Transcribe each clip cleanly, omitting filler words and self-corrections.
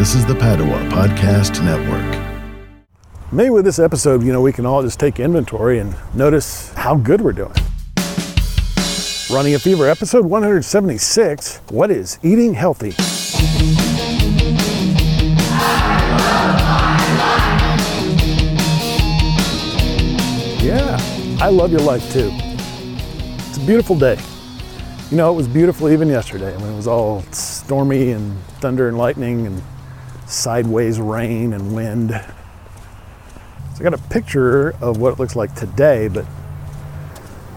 This is the Padua Podcast Network. Maybe with this episode, we can all just take inventory and notice how good we're doing. Running a Fever, episode 176. What is eating healthy? Yeah, I love your life too. It's a beautiful day. It was beautiful even yesterday when it was all stormy and thunder and lightning and sideways rain and wind. So I got a picture of what it looks like today, but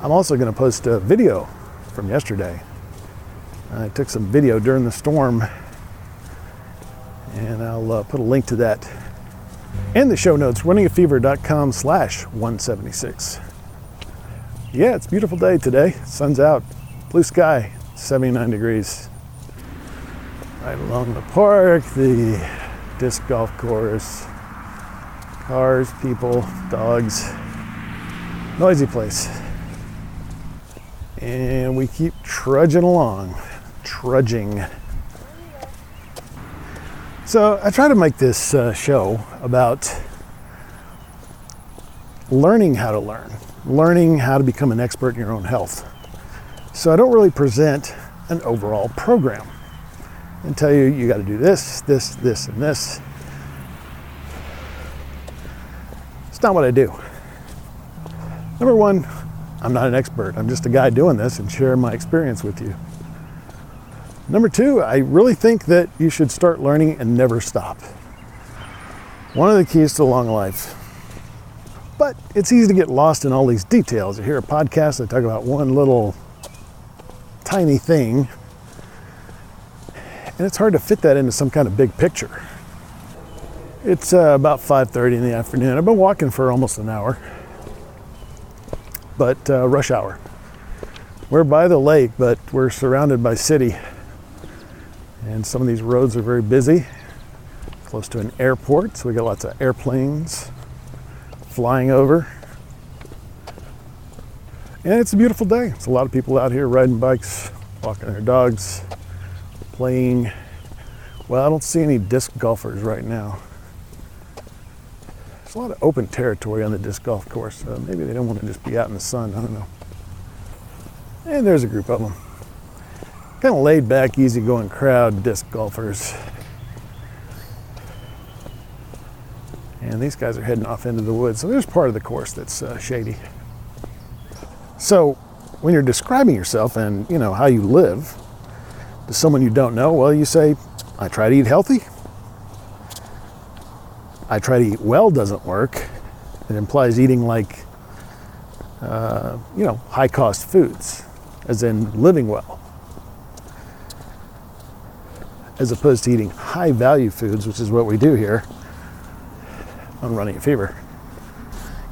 I'm also going to post a video from yesterday. I took some video during the storm, and I'll put a link to that in the show notes, runningafever.com/176. Yeah, it's a beautiful day today. Sun's out, blue sky, 79 degrees. Right along the park, the disc golf course, cars, people, dogs, noisy place. And we keep trudging along, So I try to make this show about learning how to learning how to become an expert in your own health. So I don't really present an overall program and tell you, you got to do this, this, and this. It's not what I do. Number one, I'm not an expert. I'm just a guy doing this and sharing my experience with you. Number two, I really think that you should start learning and never stop. One of the keys to a long life. But it's easy to get lost in all these details. You hear a podcast that talk about one little tiny thing, and it's hard to fit that into some kind of big picture. It's about 5:30 in the afternoon. I've been walking for almost an hour, but rush hour. We're by the lake, but we're surrounded by city, and some of these roads are very busy, close to an airport, so we got lots of airplanes flying over. And it's a beautiful day. It's a lot of people out here riding bikes, walking their dogs, playing. Well, I don't see any disc golfers right now. There's a lot of open territory on the disc golf course. Maybe they don't want to just be out in the sun. I don't know. And there's a group of them. Kind of laid back, easygoing crowd, disc golfers. And these guys are heading off into the woods. So there's part of the course that's shady. So when you're describing yourself and how you live to someone you don't know, well, you say, I try to eat healthy. I try to eat well doesn't work. It implies eating like, high cost foods, as in living well, as opposed to eating high value foods, which is what we do here on Running a Fever.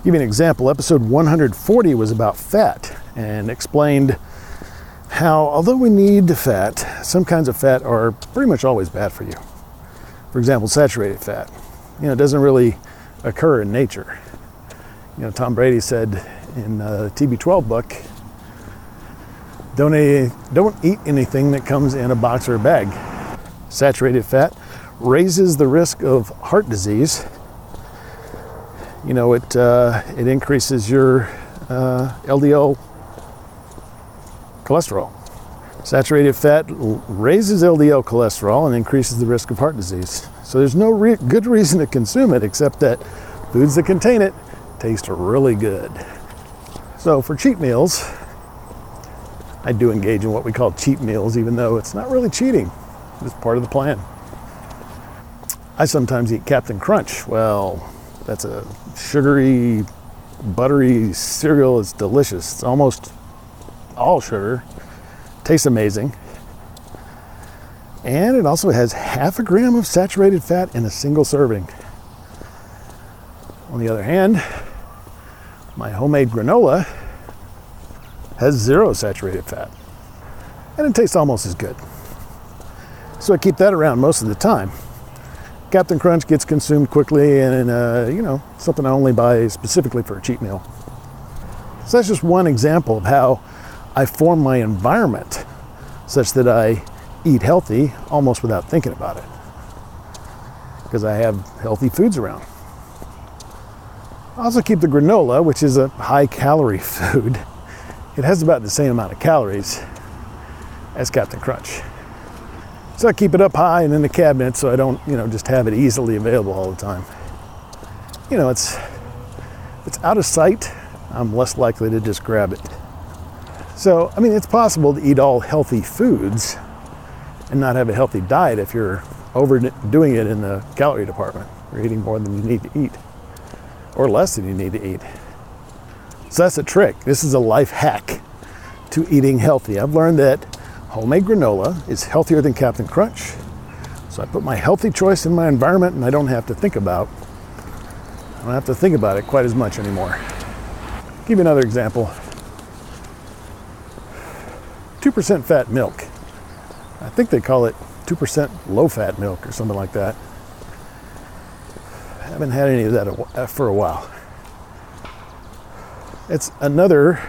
Give you an example. Episode 140 was about fat and explained how, although we need fat, some kinds of fat are pretty much always bad for you. For example, saturated fat. It doesn't really occur in nature. Tom Brady said in the TB12 book, don't eat anything that comes in a box or a bag. Saturated fat raises the risk of heart disease. It increases your LDL cholesterol. Saturated fat raises LDL cholesterol and increases the risk of heart disease. So there's no good reason to consume it except that foods that contain it taste really good. So for cheat meals, I do engage in what we call cheat meals, even though it's not really cheating. It's part of the plan. I sometimes eat Captain Crunch. Well, that's a sugary, buttery cereal. It's delicious. It's almost all sugar. Tastes amazing. And it also has 0.5 gram of saturated fat in a single serving. On the other hand, my homemade granola has 0 saturated fat. And it tastes almost as good. So I keep that around most of the time. Captain Crunch gets consumed quickly and, something I only buy specifically for a cheat meal. So that's just one example of how I form my environment such that I eat healthy almost without thinking about it. because I have healthy foods around. I also keep the granola, which is a high calorie food. It has about the same amount of calories as Captain Crunch. So I keep it up high and in the cabinet so I don't, just have it easily available all the time. It's out of sight, I'm less likely to just grab it. So, it's possible to eat all healthy foods and not have a healthy diet if you're overdoing it in the calorie department. You're eating more than you need to eat, or less than you need to eat. So that's a trick. This is a life hack to eating healthy. I've learned that homemade granola is healthier than Captain Crunch. So I put my healthy choice in my environment and I don't have to think about it quite as much anymore. I'll give you another example. 2% fat milk. I think they call it 2% low fat milk or something like that. I haven't had any of that for a while. It's another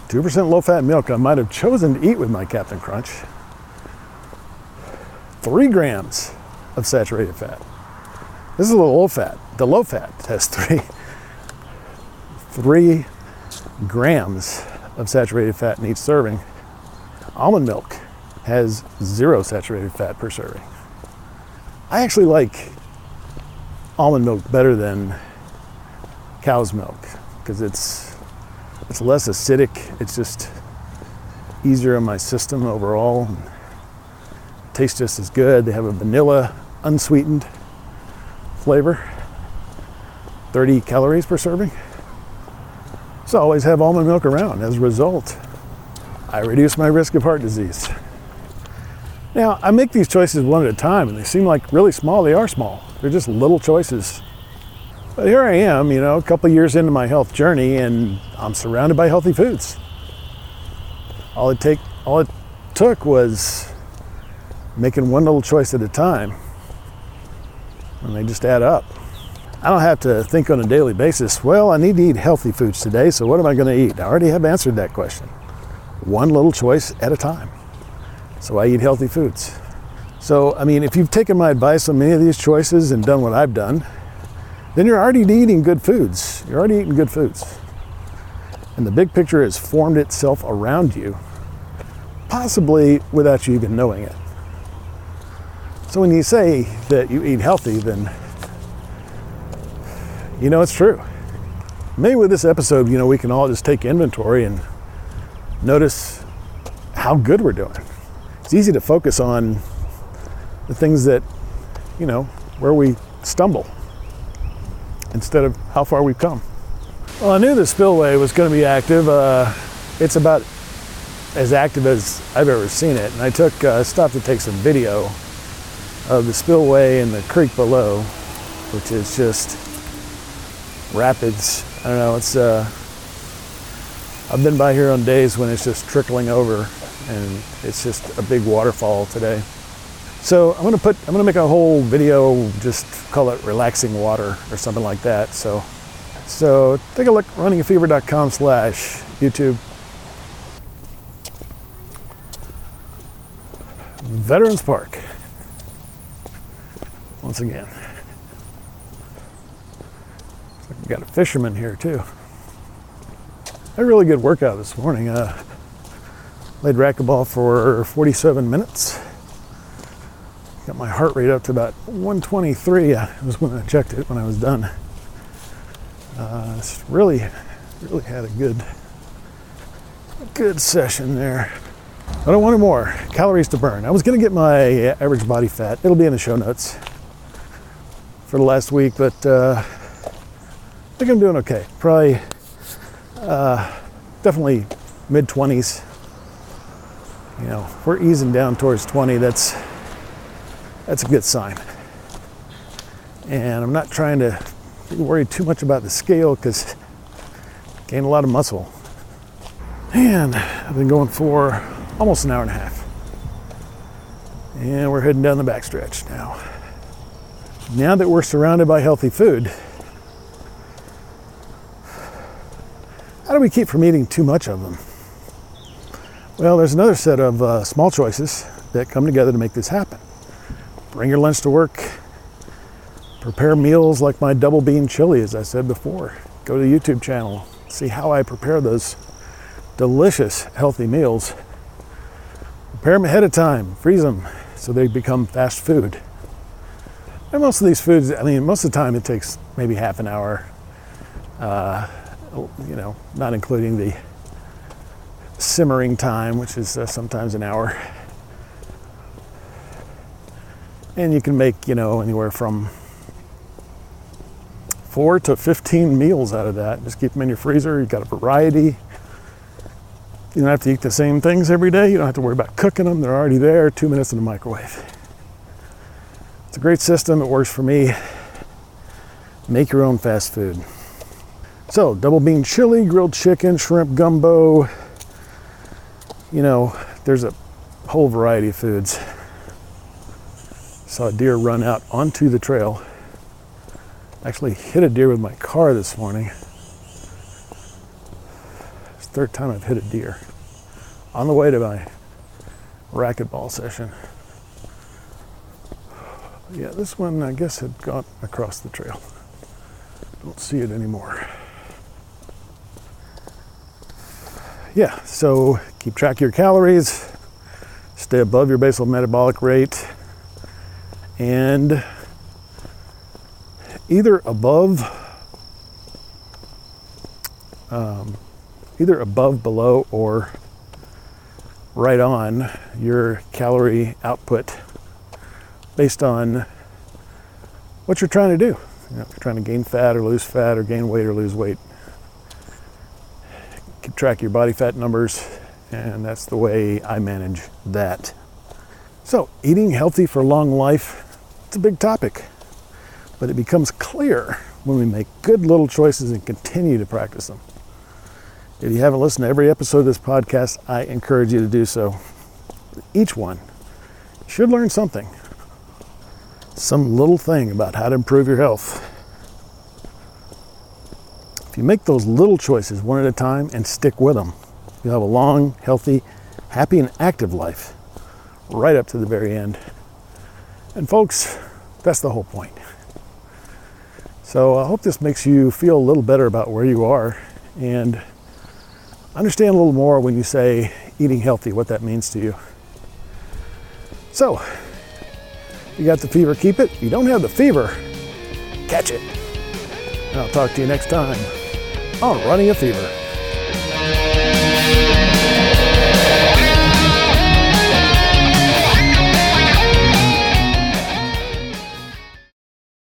2% low fat milk I might have chosen to eat with my Captain Crunch. 3 grams of saturated fat. This is a little low fat. The low fat has 3 grams of saturated fat in each serving. Almond milk has 0 saturated fat per serving. I actually like almond milk better than cow's milk because it's less acidic. It's just easier on my system overall. Tastes just as good. They have a vanilla unsweetened flavor. 30 calories per serving. So I always have almond milk around. As a result, I reduce my risk of heart disease. Now, I make these choices one at a time, and they seem like really small. They are small. They're just little choices. But here I am, a couple years into my health journey, and I'm surrounded by healthy foods. All it took was making one little choice at a time, and they just add up. I don't have to think on a daily basis, well, I need to eat healthy foods today, so what am I going to eat? I already have answered that question. One little choice at a time. So I eat healthy foods. So, if you've taken my advice on many of these choices and done what I've done, then you're already eating good foods. You're already eating good foods. And the big picture has formed itself around you, possibly without you even knowing it. So when you say that you eat healthy, then it's true. Maybe with this episode, we can all just take inventory and notice how good we're doing. It's easy to focus on the things that, where we stumble instead of how far we've come. Well, I knew the spillway was going to be active. It's about as active as I've ever seen it. And I stopped to take some video of the spillway and the creek below, which is just rapids. I don't know, I've been by here on days when it's just trickling over and it's just a big waterfall today. So I'm gonna make a whole video, just call it relaxing water or something like that. So take a look, runningaFever.com/YouTube. Veterans Park. Once again. We got a fisherman here too. Had a really good workout this morning. Laid racquetball for 47 minutes. Got my heart rate up to about 123. Was when I checked it when I was done. It's really had a good session there. But I wanted more calories to burn. I was going to get my average body fat. It'll be in the show notes for the last week, but I think I'm doing okay. Probably, definitely mid-20s. If we're easing down towards 20, that's a good sign. And I'm not trying to worry too much about the scale because I gained a lot of muscle. And I've been going for almost an hour and a half. And we're heading down the backstretch now. Now that we're surrounded by healthy food, how do we keep from eating too much of them? Well, there's another set of small choices that come together to make this happen. Bring your lunch to work, prepare meals like my double bean chili, as I said before. Go to the YouTube channel, see how I prepare those delicious, healthy meals. Prepare them ahead of time, freeze them so they become fast food. And most of these foods, most of the time it takes maybe half an hour, not including the simmering time, which is sometimes an hour. And you can make, anywhere from 4 to 15 meals out of that. Just keep them in your freezer. You've got a variety. You don't have to eat the same things every day. You don't have to worry about cooking them. They're already there, 2 minutes in the microwave. It's a great system. It works for me. Make your own fast food. So, double bean chili, grilled chicken, shrimp gumbo. There's a whole variety of foods. Saw a deer run out onto the trail. Actually hit a deer with my car this morning. It's the third time I've hit a deer on the way to my racquetball session. Yeah, this one I guess had gone across the trail. Don't see it anymore. Yeah, so keep track of your calories, stay above your basal metabolic rate, and either above, below, or right on your calorie output based on what you're trying to do. If you're trying to gain fat or lose fat, or gain weight or lose weight. Keep track of your body fat numbers, and that's the way I manage that. So, eating healthy for long life, it's a big topic, but it becomes clear when we make good little choices and continue to practice them. If you haven't listened to every episode of this podcast, I encourage you to do so. Each one should learn something, some little thing about how to improve your health. If you make those little choices one at a time and stick with them, you'll have a long, healthy, happy, and active life right up to the very end. And folks, that's the whole point. So I hope this makes you feel a little better about where you are and understand a little more when you say eating healthy, what that means to you. So, if you got the fever, keep it. If you don't have the fever, catch it. And I'll talk to you next time on Running a Fever.